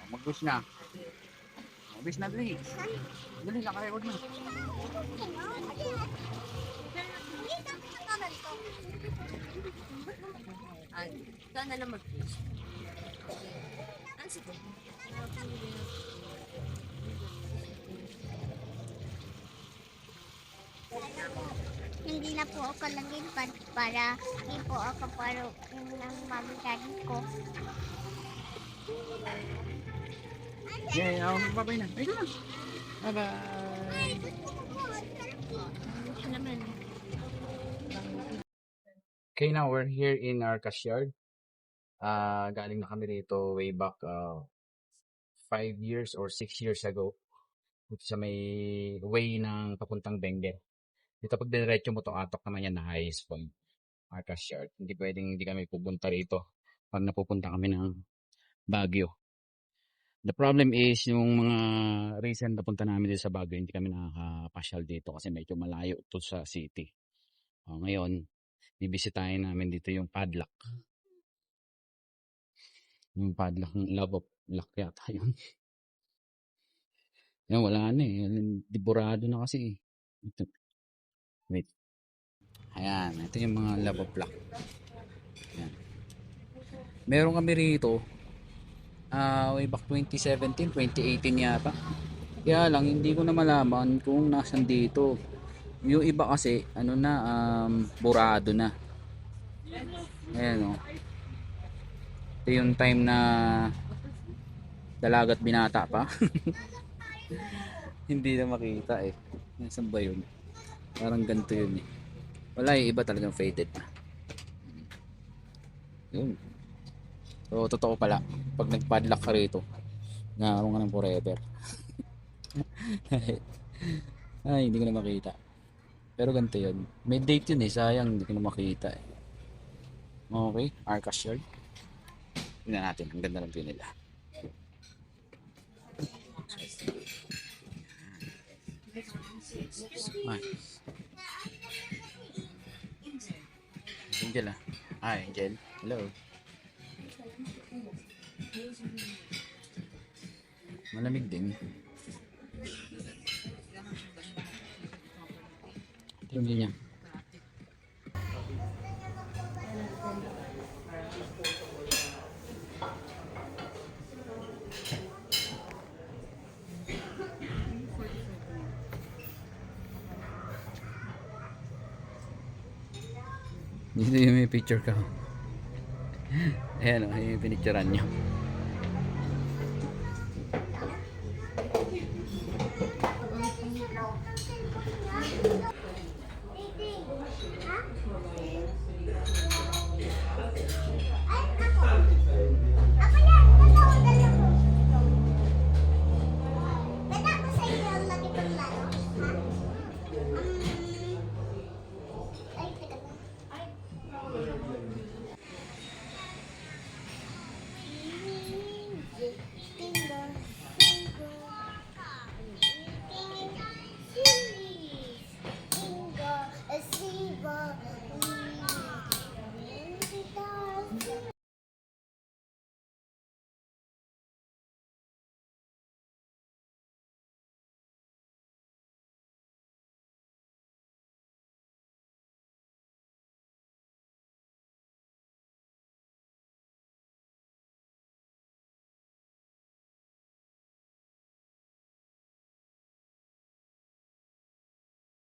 Mag-wish na. Mag-wish na, dali. Dali, naka-record na. Ikaw na lang mag-wish. Sige. Hindi na po ako naging para hindi po ako paro ng mami daddy ko. Yeah, bye-bye na. Ay, na. Bye-bye. Wish naman. Okay, now we're here in our cashyard. Galing na kami rito way back 5 years or 6 years ago. Dito sa may way ng papuntang Benguet. Dito pag diretso mo to atok naman yan na highest point. Our cashyard. Hindi pwedeng hindi kami pupunta rito pag napupunta kami ng Baguio. The problem is yung mga recent na punta namin dito sa Baguio, hindi kami nakakapasyal dito kasi medyo malayo to sa city. Ngayon, bibisitahin namin dito yung padlock. Yung padlock ng Love of Lock yata yun. Yan, wala na eh. Diburado na kasi. Ito. Wait. Ayan, ito yung mga Love of Lock. Ayan. Meron kami rito way back 2017, 2018 yata. Kaya lang, hindi ko na malaman kung nasan dito. Yung iba kasi, ano na, burado na. Ayan o. Ito yung time na dalagat binata pa. Hindi na makita eh. Nasaan ba yun? Parang ganito yun eh. Wala yung iba talagang faded na. Yun. So, totoo pala. Pag nag-padlock ka rito, naroon ka ng forever. Ay, hindi ko na makita. Pero ganito yun. May date yun eh. Sayang, hindi ko na makita eh. Okay, Arcas Yard. Tingnan natin. Ang ganda ng view nila. Ay. Angel ah. Hi, Angel. Hello. Malamig din. Tingnan niya. Dito yung may picture ka. Ayan o, yung pinicturean nyo.